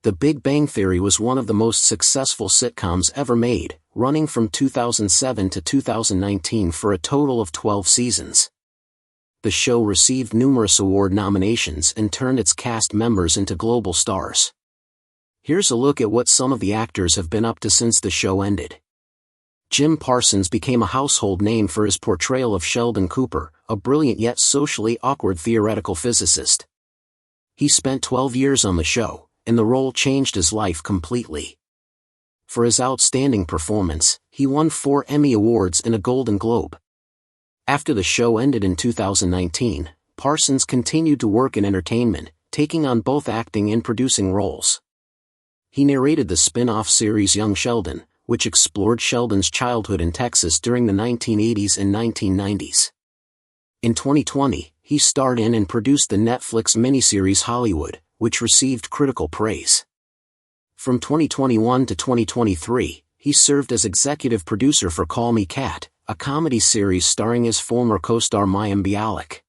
The Big Bang Theory was one of the most successful sitcoms ever made, running from 2007 to 2019 for a total of 12 seasons. The show received numerous award nominations and turned its cast members into global stars. Here's a look at what some of the actors have been up to since the show ended. Jim Parsons became a household name for his portrayal of Sheldon Cooper, a brilliant yet socially awkward theoretical physicist. He spent 12 years on the show, and the role changed his life completely. For his outstanding performance, he won 4 Emmy Awards and a Golden Globe. After the show ended in 2019, Parsons continued to work in entertainment, taking on both acting and producing roles. He narrated the spin-off series Young Sheldon, which explored Sheldon's childhood in Texas during the 1980s and 1990s. In 2020, he starred in and produced the Netflix miniseries Hollywood, which received critical praise. From 2021 to 2023, he served as executive producer for Call Me Kat, a comedy series starring his former co-star Mayim Bialik.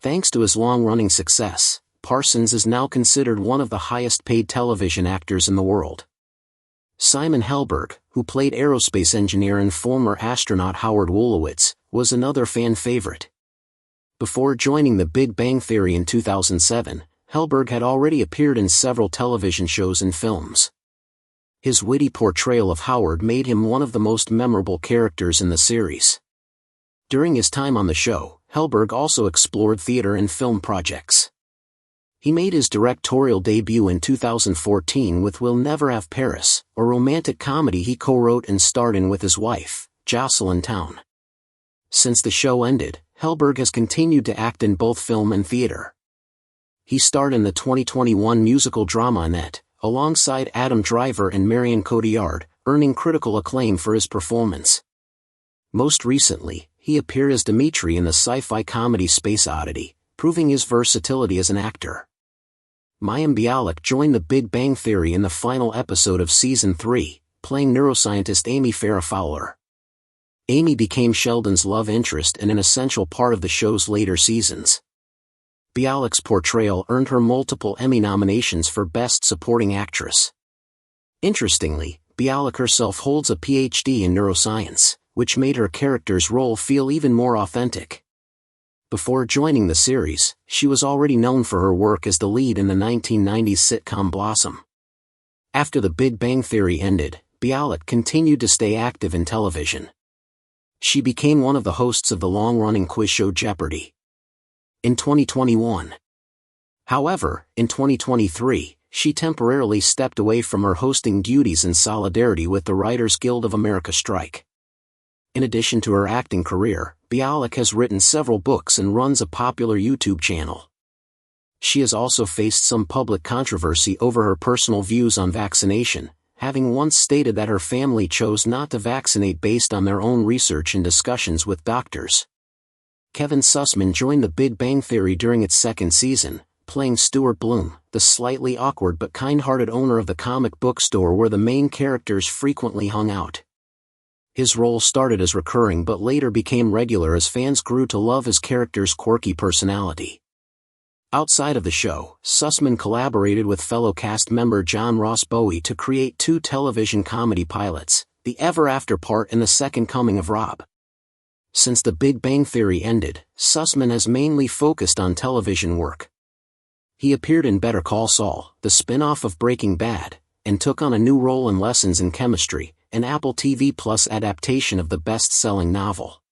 Thanks to his long-running success, Parsons is now considered one of the highest-paid television actors in the world. Simon Helberg, who played aerospace engineer and former astronaut Howard Wolowitz, was another fan favorite. Before joining The Big Bang Theory in 2007, Helberg had already appeared in several television shows and films. His witty portrayal of Howard made him one of the most memorable characters in the series. During his time on the show, Helberg also explored theater and film projects. He made his directorial debut in 2014 with We'll Never Have Paris, a romantic comedy he co-wrote and starred in with his wife, Jocelyn Town. Since the show ended, Helberg has continued to act in both film and theater. He starred in the 2021 musical drama Annette, alongside Adam Driver and Marion Cotillard, earning critical acclaim for his performance. Most recently, he appeared as Dimitri in the sci-fi comedy Space Oddity, proving his versatility as an actor. Mayim Bialik joined The Big Bang Theory in the final episode of Season 3, playing neuroscientist Amy Farrah Fowler. Amy became Sheldon's love interest and an essential part of the show's later seasons. Bialik's portrayal earned her multiple Emmy nominations for Best Supporting Actress. Interestingly, Bialik herself holds a PhD in neuroscience, which made her character's role feel even more authentic. Before joining the series, she was already known for her work as the lead in the 1990s sitcom Blossom. After The Big Bang Theory ended, Bialik continued to stay active in television. She became one of the hosts of the long-running quiz show Jeopardy! In 2021. However, in 2023, she temporarily stepped away from her hosting duties in solidarity with the Writers Guild of America strike. In addition to her acting career, Bialik has written several books and runs a popular YouTube channel. She has also faced some public controversy over her personal views on vaccination, having once stated that her family chose not to vaccinate based on their own research and discussions with doctors. Kevin Sussman joined The Big Bang Theory during its second season, playing Stuart Bloom, the slightly awkward but kind-hearted owner of the comic book store where the main characters frequently hung out. His role started as recurring but later became regular as fans grew to love his character's quirky personality. Outside of the show, Sussman collaborated with fellow cast member John Ross Bowie to create 2 television comedy pilots, The Ever After Part and The Second Coming of Rob. Since The Big Bang Theory ended, Sussman has mainly focused on television work. He appeared in Better Call Saul, the spin-off of Breaking Bad, and took on a new role in Lessons in Chemistry, an Apple TV Plus adaptation of the best-selling novel.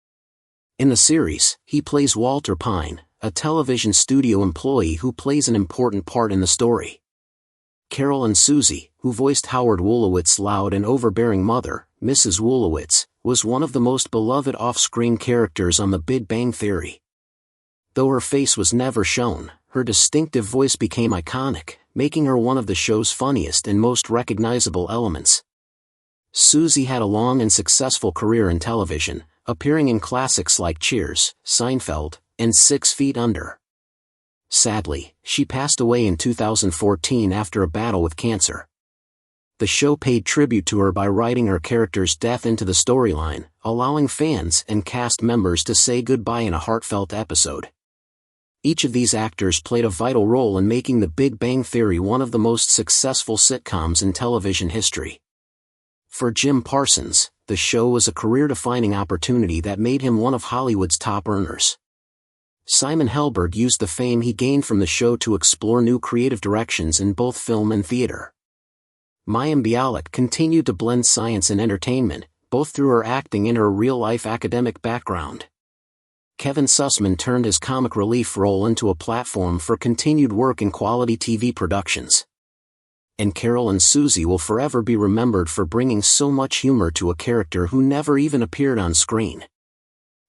In the series, he plays Walter Pine, a television studio employee who plays an important part in the story. Carol and Susie, who voiced Howard Wolowitz's loud and overbearing mother, Mrs. Wolowitz, was one of the most beloved off-screen characters on The Big Bang Theory. Though her face was never shown, her distinctive voice became iconic, making her one of the show's funniest and most recognizable elements. Susie had a long and successful career in television, appearing in classics like Cheers, Seinfeld, and 6 Feet Under. Sadly, she passed away in 2014 after a battle with cancer. The show paid tribute to her by writing her character's death into the storyline, allowing fans and cast members to say goodbye in a heartfelt episode. Each of these actors played a vital role in making The Big Bang Theory one of the most successful sitcoms in television history. For Jim Parsons, the show was a career-defining opportunity that made him one of Hollywood's top earners. Simon Helberg used the fame he gained from the show to explore new creative directions in both film and theater. Mayim Bialik continued to blend science and entertainment, both through her acting and her real-life academic background. Kevin Sussman turned his comic relief role into a platform for continued work in quality TV productions. And Carol and Susie will forever be remembered for bringing so much humor to a character who never even appeared on screen.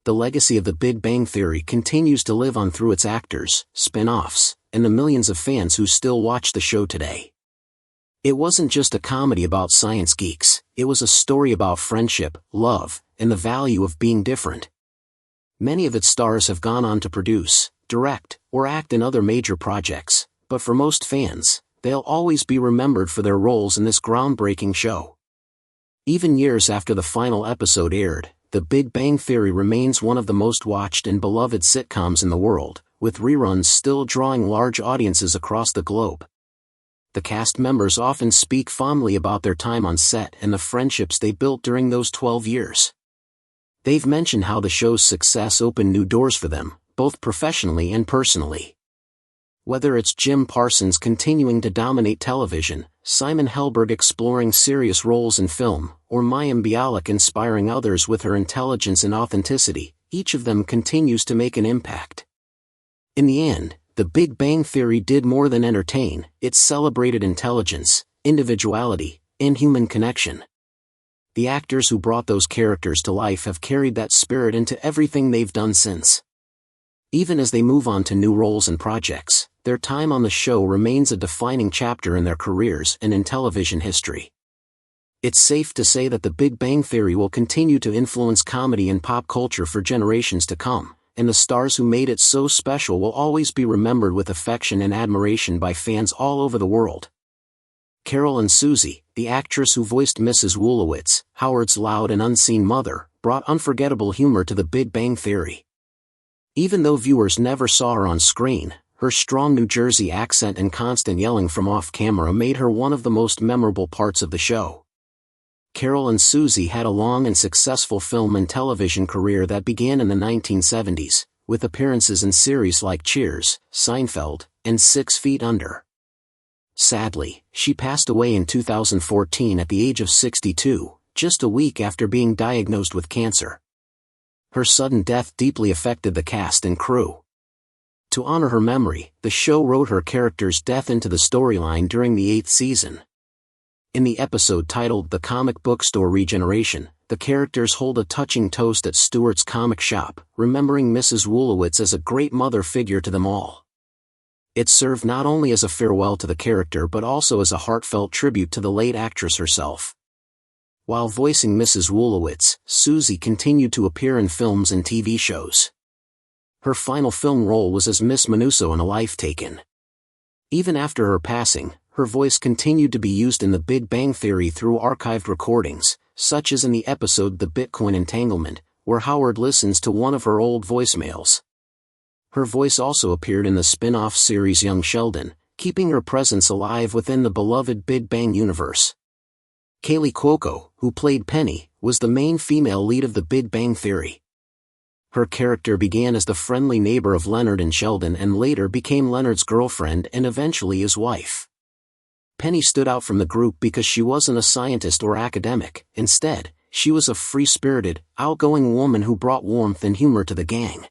The legacy of The Big Bang Theory continues to live on through its actors, spin-offs, and the millions of fans who still watch the show today. It wasn't just a comedy about science geeks, it was a story about friendship, love, and the value of being different. Many of its stars have gone on to produce, direct, or act in other major projects, but for most fans, they'll always be remembered for their roles in this groundbreaking show. Even years after the final episode aired, The Big Bang Theory remains one of the most watched and beloved sitcoms in the world, with reruns still drawing large audiences across the globe. The cast members often speak fondly about their time on set and the friendships they built during those 12 years. They've mentioned how the show's success opened new doors for them, both professionally and personally. Whether it's Jim Parsons continuing to dominate television, Simon Helberg exploring serious roles in film, or Mayim Bialik inspiring others with her intelligence and authenticity, each of them continues to make an impact. In the end, The Big Bang Theory did more than entertain, it celebrated intelligence, individuality, and human connection. The actors who brought those characters to life have carried that spirit into everything they've done since. Even as they move on to new roles and projects, their time on the show remains a defining chapter in their careers and in television history. It's safe to say that The Big Bang Theory will continue to influence comedy and pop culture for generations to come, and the stars who made it so special will always be remembered with affection and admiration by fans all over the world. Carol and Susie, the actress who voiced Mrs. Wolowitz, Howard's loud and unseen mother, brought unforgettable humor to The Big Bang Theory. Even though viewers never saw her on screen, her strong New Jersey accent and constant yelling from off-camera made her one of the most memorable parts of the show. Carol and Susie had a long and successful film and television career that began in the 1970s, with appearances in series like Cheers, Seinfeld, and 6 Feet Under. Sadly, she passed away in 2014 at the age of 62, just a week after being diagnosed with cancer. Her sudden death deeply affected the cast and crew. To honor her memory, the show wrote her character's death into the storyline during the 8th season. In the episode titled The Comic Book Store Regeneration, the characters hold a touching toast at Stewart's comic shop, remembering Mrs. Wolowitz as a great mother figure to them all. It served not only as a farewell to the character but also as a heartfelt tribute to the late actress herself. While voicing Mrs. Wolowitz, Susie continued to appear in films and TV shows. Her final film role was as Miss Manousso in A Life Taken. Even after her passing, her voice continued to be used in The Big Bang Theory through archived recordings, such as in the episode The Bitcoin Entanglement, where Howard listens to one of her old voicemails. Her voice also appeared in the spin-off series Young Sheldon, keeping her presence alive within the beloved Big Bang universe. Kaylee Cuoco, who played Penny, was the main female lead of The Big Bang Theory. Her character began as the friendly neighbor of Leonard and Sheldon and later became Leonard's girlfriend and eventually his wife. Penny stood out from the group because she wasn't a scientist or academic. Instead, she was a free-spirited, outgoing woman who brought warmth and humor to the gang.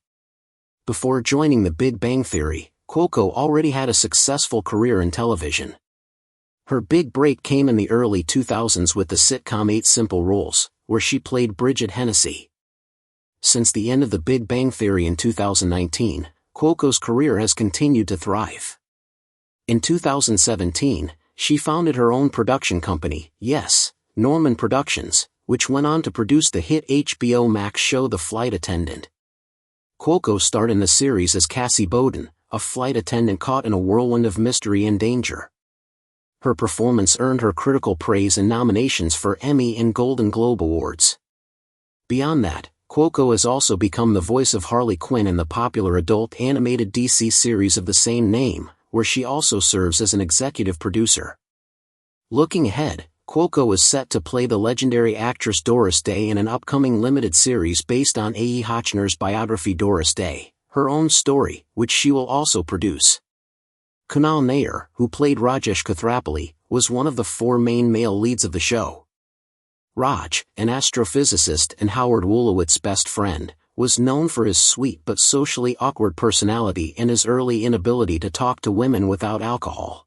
Before joining The Big Bang Theory, Cuoco already had a successful career in television. Her big break came in the early 2000s with the sitcom 8 Simple Rules, where she played Bridget Hennessy. Since the end of The Big Bang Theory in 2019, Cuoco's career has continued to thrive. In 2017, she founded her own production company, Yes, Norman Productions, which went on to produce the hit HBO Max show The Flight Attendant. Cuoco starred in the series as Cassie Bowden, a flight attendant caught in a whirlwind of mystery and danger. Her performance earned her critical praise and nominations for Emmy and Golden Globe Awards. Beyond that, Cuoco has also become the voice of Harley Quinn in the popular adult animated DC series of the same name, where she also serves as an executive producer. Looking ahead, Cuoco is set to play the legendary actress Doris Day in an upcoming limited series based on A.E. Hotchner's biography Doris Day, her own story, which she will also produce. Kunal Nair, who played Rajesh Kathrapali, was one of the 4 main male leads of the show. Raj, an astrophysicist and Howard Wolowitz's best friend, was known for his sweet but socially awkward personality and his early inability to talk to women without alcohol.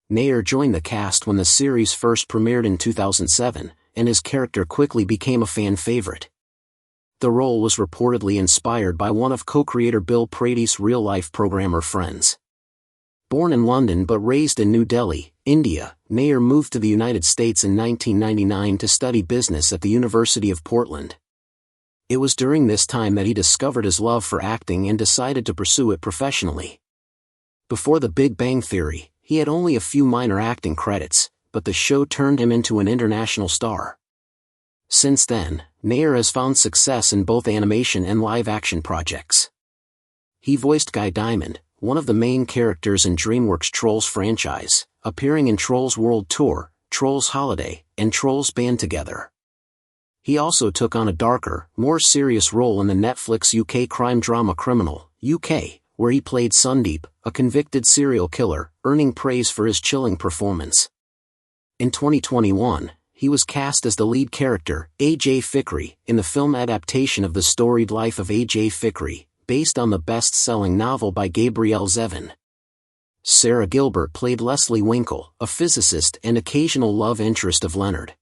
Nair joined the cast when the series first premiered in 2007, and his character quickly became a fan favorite. The role was reportedly inspired by one of co-creator Bill Prade's real-life programmer friends. Born in London but raised in New Delhi, India, Nair moved to the United States in 1999 to study business at the University of Portland. It was during this time that he discovered his love for acting and decided to pursue it professionally. Before The Big Bang Theory, he had only a few minor acting credits, but the show turned him into an international star. Since then, Nair has found success in both animation and live-action projects. He voiced Guy Diamond, one of the main characters in DreamWorks' Trolls franchise, appearing in Trolls World Tour, Trolls Holiday, and Trolls Band Together. He also took on a darker, more serious role in the Netflix UK crime drama Criminal, UK, where he played Sundeep, a convicted serial killer, earning praise for his chilling performance. In 2021, he was cast as the lead character, A.J. Fikri, in the film adaptation of the storied life of A.J. Fikri, based on the best-selling novel by Gabrielle Zevin. Sarah Gilbert played Leslie Winkle, a physicist and occasional love interest of Leonard.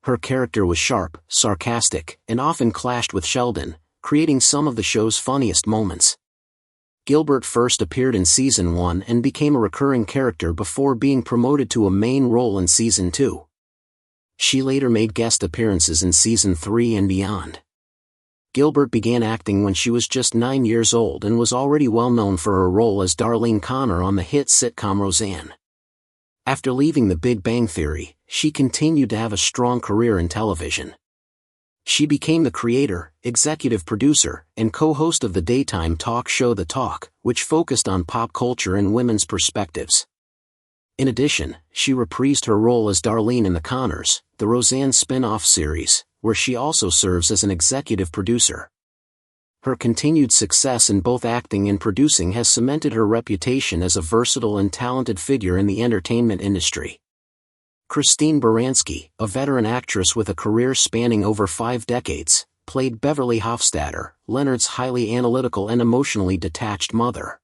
Her character was sharp, sarcastic, and often clashed with Sheldon, creating some of the show's funniest moments. Gilbert first appeared in Season 1 and became a recurring character before being promoted to a main role in Season 2. She later made guest appearances in Season 3 and beyond. Gilbert began acting when she was just 9 years old and was already well known for her role as Darlene Connor on the hit sitcom Roseanne. After leaving The Big Bang Theory, she continued to have a strong career in television. She became the creator, executive producer, and co-host of the daytime talk show The Talk, which focused on pop culture and women's perspectives. In addition, she reprised her role as Darlene in The Connors, the Roseanne spin-off series, where she also serves as an executive producer. Her continued success in both acting and producing has cemented her reputation as a versatile and talented figure in the entertainment industry. Christine Baranski, a veteran actress with a career spanning over 5 decades, played Beverly Hofstadter, Leonard's highly analytical and emotionally detached mother.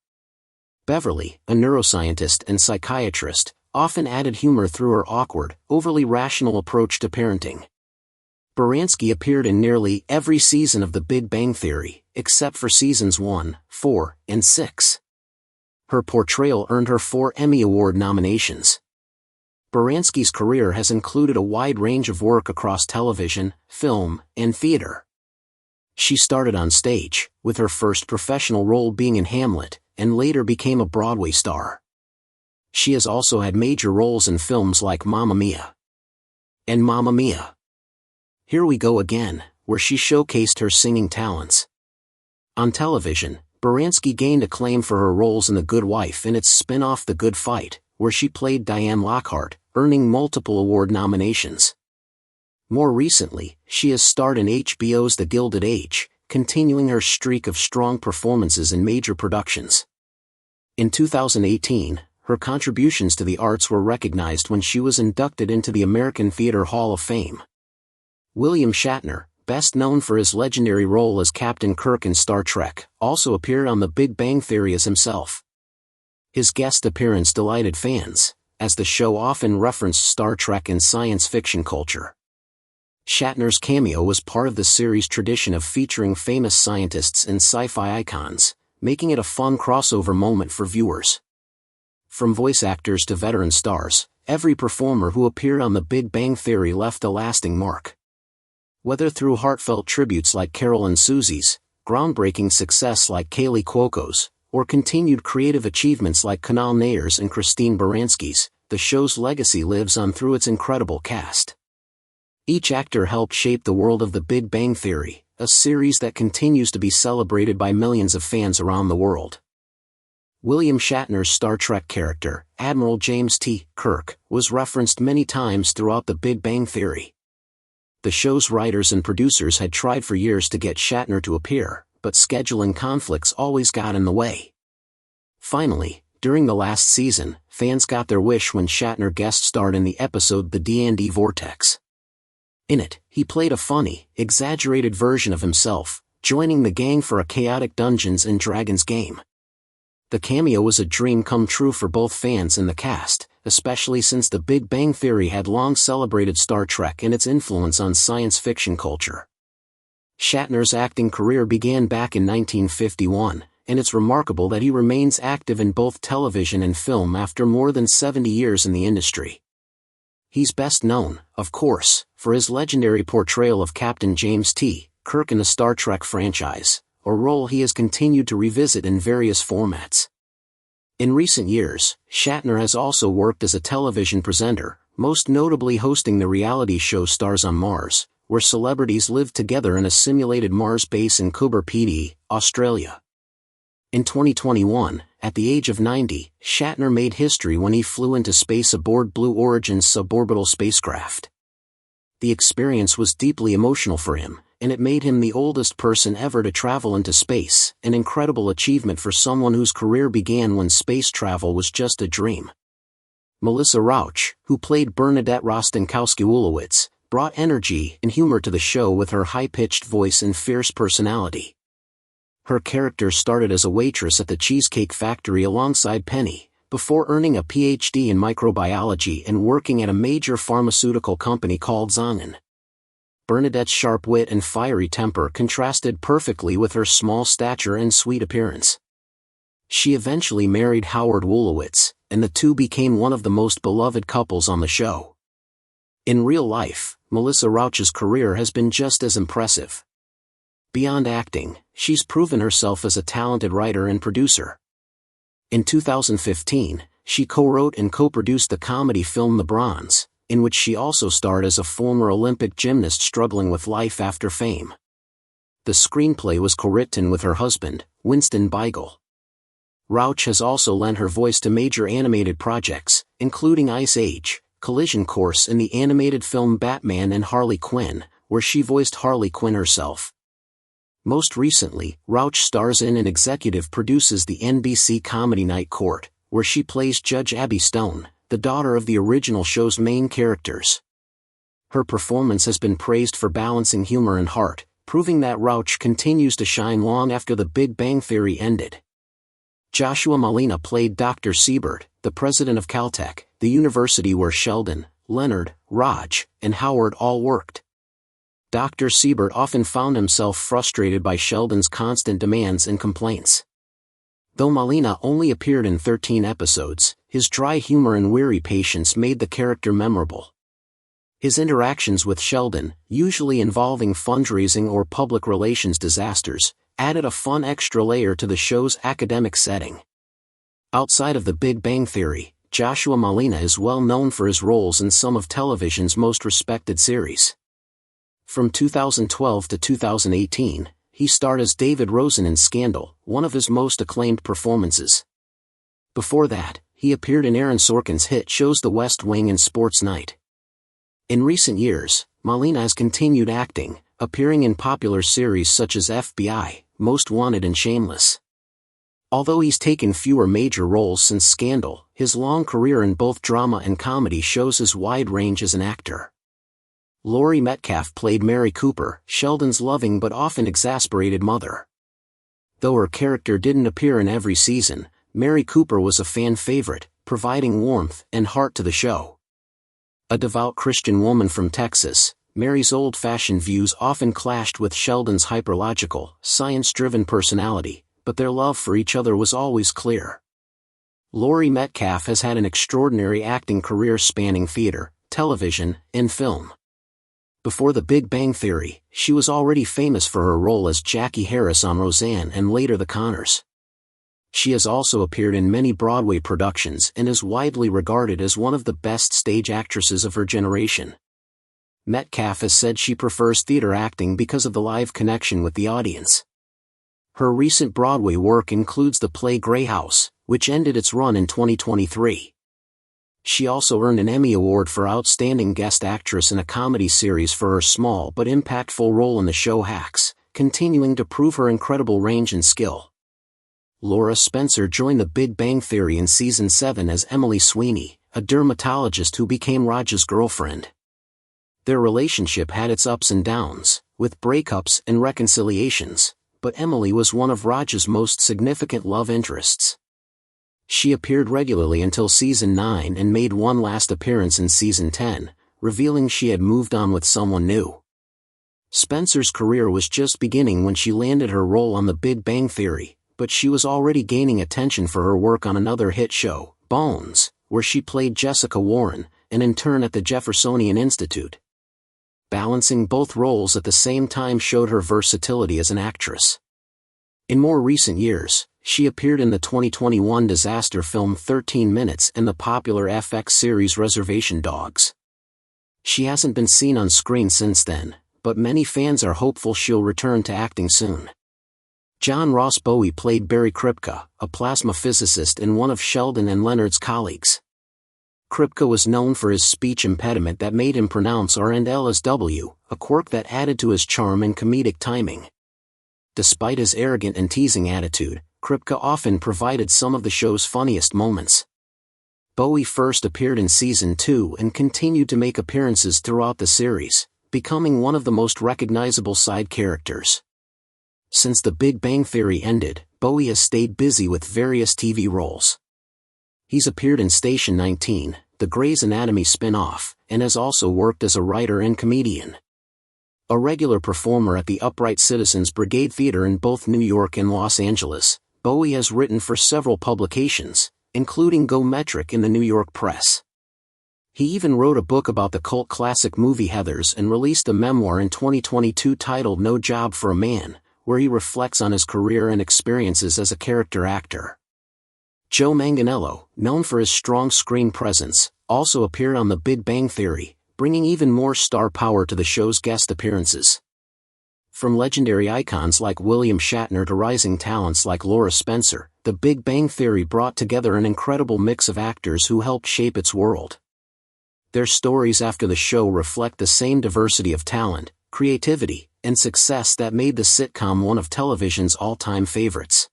Beverly, a neuroscientist and psychiatrist, often added humor through her awkward, overly rational approach to parenting. Baranski appeared in nearly every season of The Big Bang Theory, except for Seasons 1, 4, and 6. Her portrayal earned her 4 Emmy Award nominations. Baranski's career has included a wide range of work across television, film, and theater. She started on stage, with her first professional role being in Hamlet, and later became a Broadway star. She has also had major roles in films like Mamma Mia! And Mamma Mia! Here We Go Again, where she showcased her singing talents. On television, Baranski gained acclaim for her roles in The Good Wife and its spin-off The Good Fight, where she played Diane Lockhart, earning multiple award nominations. More recently, she has starred in HBO's The Gilded Age, continuing her streak of strong performances in major productions. In 2018, her contributions to the arts were recognized when she was inducted into the American Theatre Hall of Fame. William Shatner, best known for his legendary role as Captain Kirk in Star Trek, also appeared on The Big Bang Theory as himself. His guest appearance delighted fans, as the show often referenced Star Trek and science fiction culture. Shatner's cameo was part of the series' tradition of featuring famous scientists and sci-fi icons, making it a fun crossover moment for viewers. From voice actors to veteran stars, every performer who appeared on The Big Bang Theory left a lasting mark. Whether through heartfelt tributes like Carol and Susie's, groundbreaking success like Kaylee Cuoco's, or continued creative achievements like Kunal Nair's and Christine Baranski's, the show's legacy lives on through its incredible cast. Each actor helped shape the world of The Big Bang Theory, a series that continues to be celebrated by millions of fans around the world. William Shatner's Star Trek character, Admiral James T. Kirk, was referenced many times throughout The Big Bang Theory. The show's writers and producers had tried for years to get Shatner to appear, but scheduling conflicts always got in the way. Finally, during the last season, fans got their wish when Shatner guest-starred in the episode The D&D Vortex. In it, he played a funny, exaggerated version of himself, joining the gang for a chaotic Dungeons & Dragons game. The cameo was a dream come true for both fans and the cast, especially since The Big Bang Theory had long celebrated Star Trek and its influence on science fiction culture. Shatner's acting career began back in 1951, and it's remarkable that he remains active in both television and film after more than 70 years in the industry. He's best known, of course, for his legendary portrayal of Captain James T. Kirk in the Star Trek franchise, a role he has continued to revisit in various formats. In recent years, Shatner has also worked as a television presenter, most notably hosting the reality show Stars on Mars, where celebrities live together in a simulated Mars base in Coober Pedy, Australia. In 2021, at the age of 90, Shatner made history when he flew into space aboard Blue Origin's suborbital spacecraft. The experience was deeply emotional for him, and it made him the oldest person ever to travel into space, an incredible achievement for someone whose career began when space travel was just a dream. Melissa Rauch, who played Bernadette Rostenkowski-Wolowitz, brought energy and humor to the show with her high-pitched voice and fierce personality. Her character started as a waitress at the Cheesecake Factory alongside Penny, before earning a PhD in microbiology and working at a major pharmaceutical company called Zongen. Bernadette's sharp wit and fiery temper contrasted perfectly with her small stature and sweet appearance. She eventually married Howard Wolowitz, and the two became one of the most beloved couples on the show. In real life, Melissa Rauch's career has been just as impressive. Beyond acting, she's proven herself as a talented writer and producer. In 2015, she co-wrote and co-produced the comedy film The Bronze, in which she also starred as a former Olympic gymnast struggling with life after fame. The screenplay was co-written with her husband, Winston Beigel. Rauch has also lent her voice to major animated projects, including Ice Age, Collision Course and the animated film Batman and Harley Quinn, where she voiced Harley Quinn herself. Most recently, Rauch stars in and executive produces the NBC comedy Night Court, where she plays Judge Abby Stone, the daughter of the original show's main characters. Her performance has been praised for balancing humor and heart, proving that Rauch continues to shine long after The Big Bang Theory ended. Joshua Malina played Dr. Siebert, the president of Caltech, the university where Sheldon, Leonard, Raj, and Howard all worked. Dr. Siebert often found himself frustrated by Sheldon's constant demands and complaints. Though Malina only appeared in 13 episodes, his dry humor and weary patience made the character memorable. His interactions with Sheldon, usually involving fundraising or public relations disasters, added a fun extra layer to the show's academic setting. Outside of The Big Bang Theory, Joshua Malina is well known for his roles in some of television's most respected series. From 2012 to 2018, he starred as David Rosen in Scandal, one of his most acclaimed performances. Before that, he appeared in Aaron Sorkin's hit shows The West Wing and Sports Night. In recent years, Malina has continued acting, appearing in popular series such as FBI, Most Wanted and Shameless. Although he's taken fewer major roles since Scandal, his long career in both drama and comedy shows his wide range as an actor. Laurie Metcalf played Mary Cooper, Sheldon's loving but often exasperated mother. Though her character didn't appear in every season, Mary Cooper was a fan favorite, providing warmth and heart to the show. A devout Christian woman from Texas, Mary's old-fashioned views often clashed with Sheldon's hyperlogical, science-driven personality, but their love for each other was always clear. Laurie Metcalf has had an extraordinary acting career spanning theater, television, and film. Before The Big Bang Theory, she was already famous for her role as Jackie Harris on Roseanne and later The Connors. She has also appeared in many Broadway productions and is widely regarded as one of the best stage actresses of her generation. Metcalf has said she prefers theater acting because of the live connection with the audience. Her recent Broadway work includes the play Grey House, which ended its run in 2023. She also earned an Emmy Award for Outstanding Guest Actress in a Comedy Series for her small but impactful role in the show Hacks, continuing to prove her incredible range and skill. Laura Spencer joined The Big Bang Theory in Season 7 as Emily Sweeney, a dermatologist who became Raj's girlfriend. Their relationship had its ups and downs, with breakups and reconciliations, but Emily was one of Raj's most significant love interests. She appeared regularly until Season 9 and made one last appearance in Season 10, revealing she had moved on with someone new. Spencer's career was just beginning when she landed her role on The Big Bang Theory, but she was already gaining attention for her work on another hit show, Bones, where she played Jessica Warren, an intern at the Jeffersonian Institute. Balancing both roles at the same time showed her versatility as an actress. In more recent years, she appeared in the 2021 disaster film 13 Minutes and the popular FX series Reservation Dogs. She hasn't been seen on screen since then, but many fans are hopeful she'll return to acting soon. John Ross Bowie played Barry Kripke, a plasma physicist and one of Sheldon and Leonard's colleagues. Kripke was known for his speech impediment that made him pronounce R and L as W, a quirk that added to his charm and comedic timing. Despite his arrogant and teasing attitude, Kripke often provided some of the show's funniest moments. Bowie first appeared in Season 2 and continued to make appearances throughout the series, becoming one of the most recognizable side characters. Since The Big Bang Theory ended, Bowie has stayed busy with various TV roles. He's appeared in Station 19, the Grey's Anatomy spin-off, and has also worked as a writer and comedian. A regular performer at the Upright Citizens Brigade Theater in both New York and Los Angeles, Bowie has written for several publications, including Go Metric in the New York Press. He even wrote a book about the cult classic movie Heathers and released a memoir in 2022 titled No Job for a Man, where he reflects on his career and experiences as a character actor. Joe Manganiello, known for his strong screen presence, also appeared on The Big Bang Theory, bringing even more star power to the show's guest appearances. From legendary icons like William Shatner to rising talents like Laura Spencer, The Big Bang Theory brought together an incredible mix of actors who helped shape its world. Their stories after the show reflect the same diversity of talent, creativity, and success that made the sitcom one of television's all-time favorites.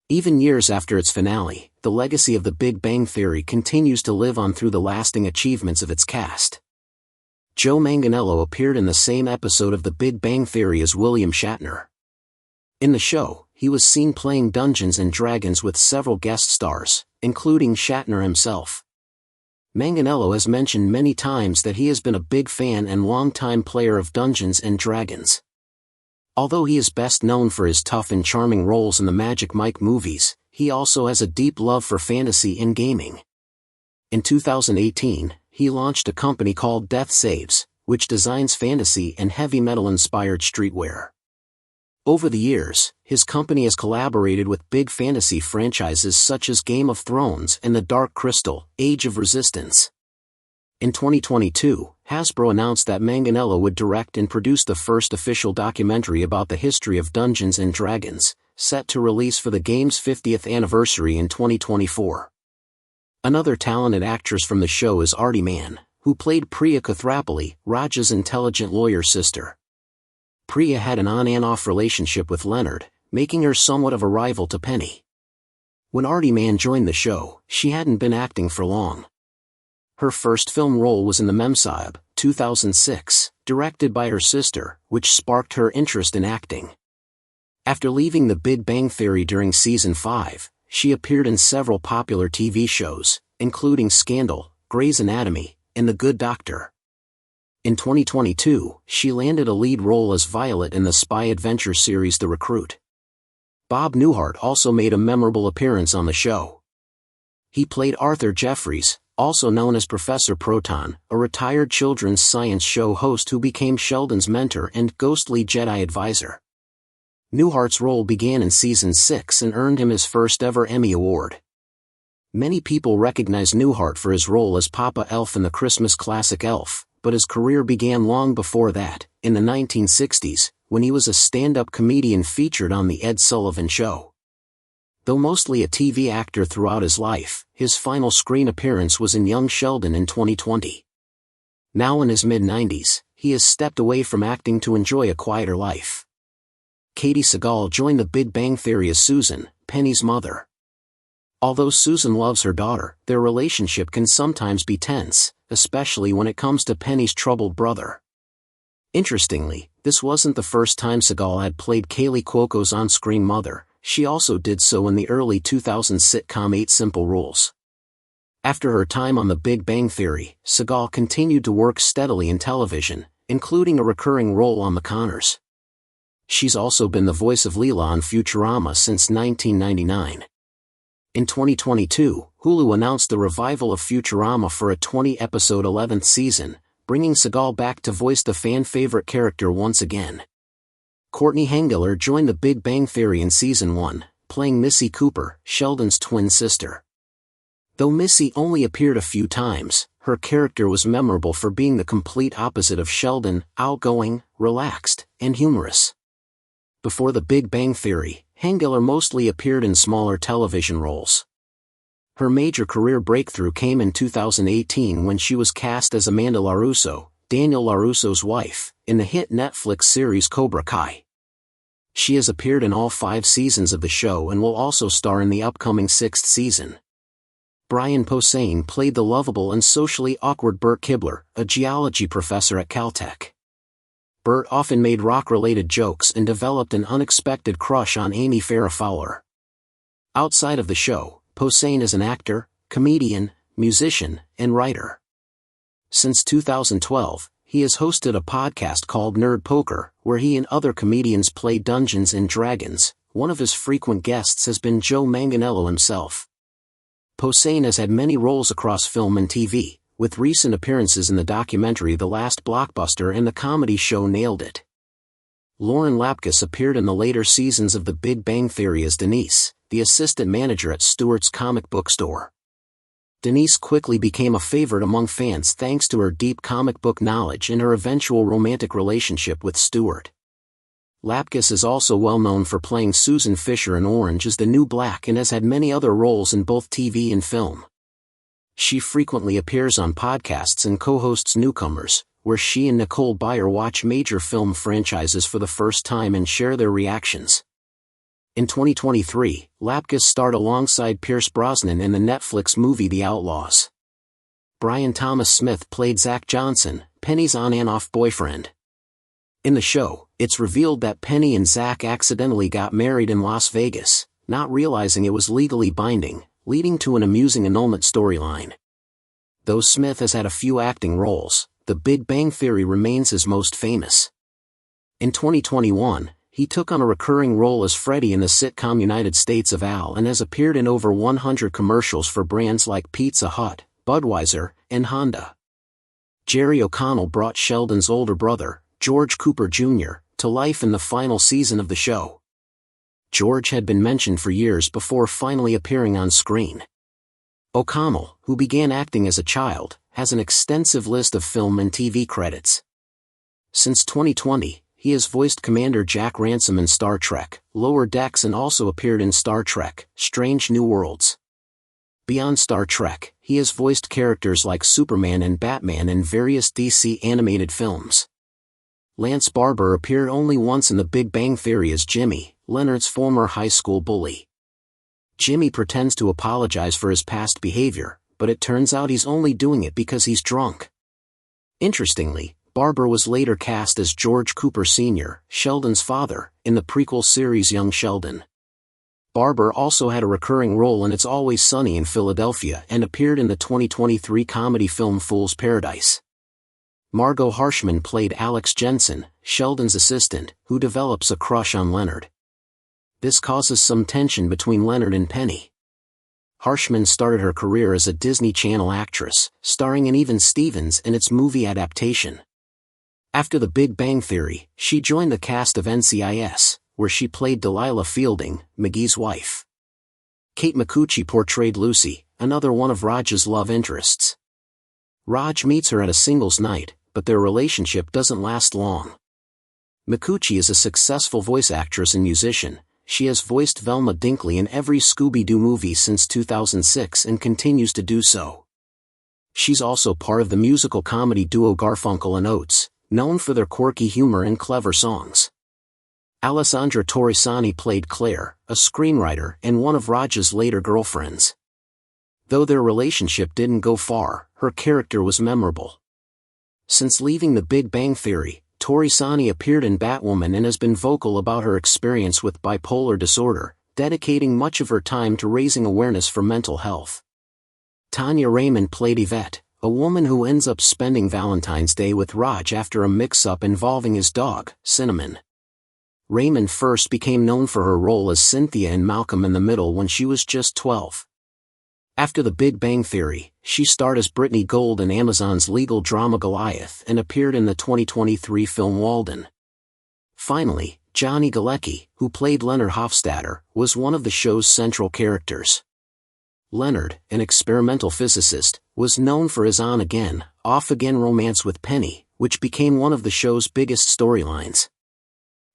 Even years after its finale, the legacy of The Big Bang Theory continues to live on through the lasting achievements of its cast. Joe Manganiello appeared in the same episode of The Big Bang Theory as William Shatner. In the show, he was seen playing Dungeons & Dragons with several guest stars, including Shatner himself. Manganiello has mentioned many times that he has been a big fan and longtime player of Dungeons & Dragons. Although he is best known for his tough and charming roles in the Magic Mike movies, he also has a deep love for fantasy and gaming. In 2018, he launched a company called Death Saves, which designs fantasy and heavy metal-inspired streetwear. Over the years, his company has collaborated with big fantasy franchises such as Game of Thrones and The Dark Crystal, Age of Resistance. In 2022, Hasbro announced that Manganiello would direct and produce the first official documentary about the history of Dungeons & Dragons, set to release for the game's 50th anniversary in 2024. Another talented actress from the show is Artie Mann, who played Priya Kathrapali, Raj's intelligent lawyer sister. Priya had an on-and-off relationship with Leonard, making her somewhat of a rival to Penny. When Artie Mann joined the show, she hadn't been acting for long. Her first film role was in The Memsahib, 2006, directed by her sister, which sparked her interest in acting. After leaving The Big Bang Theory during Season 5, she appeared in several popular TV shows, including Scandal, Grey's Anatomy, and The Good Doctor. In 2022, she landed a lead role as Violet in the spy adventure series The Recruit. Bob Newhart also made a memorable appearance on the show. He played Arthur Jeffries, also known as Professor Proton, a retired children's science show host who became Sheldon's mentor and ghostly Jedi advisor. Newhart's role began in Season 6 and earned him his first-ever Emmy Award. Many people recognize Newhart for his role as Papa Elf in the Christmas classic Elf, but his career began long before that, in the 1960s, when he was a stand-up comedian featured on The Ed Sullivan Show. Though mostly a TV actor throughout his life, his final screen appearance was in Young Sheldon in 2020. Now in his mid-90s, he has stepped away from acting to enjoy a quieter life. Katie Sagal joined The Big Bang Theory as Susan, Penny's mother. Although Susan loves her daughter, their relationship can sometimes be tense, especially when it comes to Penny's troubled brother. Interestingly, this wasn't the first time Sagal had played Kaylee Cuoco's on-screen mother. She also did so in the early 2000s sitcom 8 Simple Rules. After her time on The Big Bang Theory, Sagal continued to work steadily in television, including a recurring role on The Connors. She's also been the voice of Leela on Futurama since 1999. In 2022, Hulu announced the revival of Futurama for a 20-episode 11th season, bringing Sagal back to voice the fan-favorite character once again. Courtney Henggeler joined The Big Bang Theory in Season 1, playing Missy Cooper, Sheldon's twin sister. Though Missy only appeared a few times, her character was memorable for being the complete opposite of Sheldon, outgoing, relaxed, and humorous. Before The Big Bang Theory, Henggeler mostly appeared in smaller television roles. Her major career breakthrough came in 2018 when she was cast as Amanda LaRusso, Daniel LaRusso's wife, in the hit Netflix series Cobra Kai. She has appeared in all 5 seasons of the show and will also star in the upcoming 6th season. Brian Posehn played the lovable and socially awkward Bert Kibler, a geology professor at Caltech. Bert often made rock-related jokes and developed an unexpected crush on Amy Farrah Fowler. Outside of the show, Posehn is an actor, comedian, musician, and writer. Since 2012, he has hosted a podcast called Nerd Poker, where he and other comedians play Dungeons & Dragons. One of his frequent guests has been Joe Manganiello himself. Posehn has had many roles across film and TV, with recent appearances in the documentary The Last Blockbuster and the comedy show Nailed It. Lauren Lapkus appeared in the later seasons of The Big Bang Theory as Denise, the assistant manager at Stewart's comic book store. Denise quickly became a favorite among fans thanks to her deep comic book knowledge and her eventual romantic relationship with Stewart. Lapkus is also well known for playing Susan Fisher in Orange is the New Black and has had many other roles in both TV and film. She frequently appears on podcasts and co-hosts Newcomers, where she and Nicole Byer watch major film franchises for the first time and share their reactions. In 2023, Lapkus starred alongside Pierce Brosnan in the Netflix movie The Outlaws. Brian Thomas Smith played Zach Johnson, Penny's on and off boyfriend. In the show, it's revealed that Penny and Zach accidentally got married in Las Vegas, not realizing it was legally binding, leading to an amusing annulment storyline. Though Smith has had a few acting roles, The Big Bang Theory remains his most famous. In 2021, he took on a recurring role as Freddie in the sitcom United States of Al and has appeared in over 100 commercials for brands like Pizza Hut, Budweiser, and Honda. Jerry O'Connell brought Sheldon's older brother, George Cooper Jr., to life in the final season of the show. George had been mentioned for years before finally appearing on screen. O'Connell, who began acting as a child, has an extensive list of film and TV credits. Since 2020, he has voiced Commander Jack Ransom in Star Trek, Lower Decks and also appeared in Star Trek, Strange New Worlds. Beyond Star Trek, he has voiced characters like Superman and Batman in various DC animated films. Lance Barber appeared only once in The Big Bang Theory as Jimmy, Leonard's former high school bully. Jimmy pretends to apologize for his past behavior, but it turns out he's only doing it because he's drunk. Interestingly, Barber was later cast as George Cooper Sr., Sheldon's father, in the prequel series Young Sheldon. Barber also had a recurring role in It's Always Sunny in Philadelphia and appeared in the 2023 comedy film Fool's Paradise. Margot Harshman played Alex Jensen, Sheldon's assistant, who develops a crush on Leonard. This causes some tension between Leonard and Penny. Harshman started her career as a Disney Channel actress, starring in Even Stevens in its movie adaptation. After The Big Bang Theory, she joined the cast of NCIS, where she played Delilah Fielding, McGee's wife. Kate Micucci portrayed Lucy, another one of Raj's love interests. Raj meets her at a singles night, but their relationship doesn't last long. Mikuchi is a successful voice actress and musician. She has voiced Velma Dinkley in every Scooby-Doo movie since 2006 and continues to do so. She's also part of the musical comedy duo Garfunkel and Oates, known for their quirky humor and clever songs. Alessandra Torresani played Claire, a screenwriter and one of Raj's later girlfriends. Though their relationship didn't go far, her character was memorable. Since leaving The Big Bang Theory, Torresani appeared in Batwoman and has been vocal about her experience with bipolar disorder, dedicating much of her time to raising awareness for mental health. Tanya Raymond played Yvette, a woman who ends up spending Valentine's Day with Raj after a mix-up involving his dog, Cinnamon. Raymond first became known for her role as Cynthia in Malcolm in the Middle when she was just 12. After The Big Bang Theory, she starred as Brittany Gold in Amazon's legal drama Goliath and appeared in the 2023 film Walden. Finally, Johnny Galecki, who played Leonard Hofstadter, was one of the show's central characters. Leonard, an experimental physicist, was known for his on-again, off-again romance with Penny, which became one of the show's biggest storylines.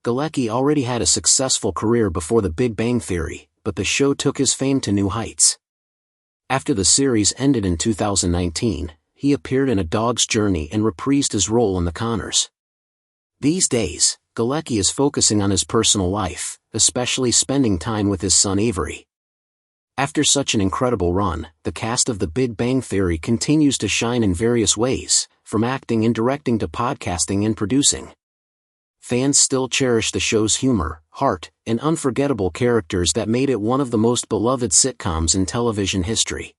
Galecki already had a successful career before The Big Bang Theory, but the show took his fame to new heights. After the series ended in 2019, he appeared in A Dog's Journey and reprised his role in The Conners. These days, Galecki is focusing on his personal life, especially spending time with his son Avery. After such an incredible run, the cast of The Big Bang Theory continues to shine in various ways, from acting and directing to podcasting and producing. Fans still cherish the show's humor, heart, and unforgettable characters that made it one of the most beloved sitcoms in television history.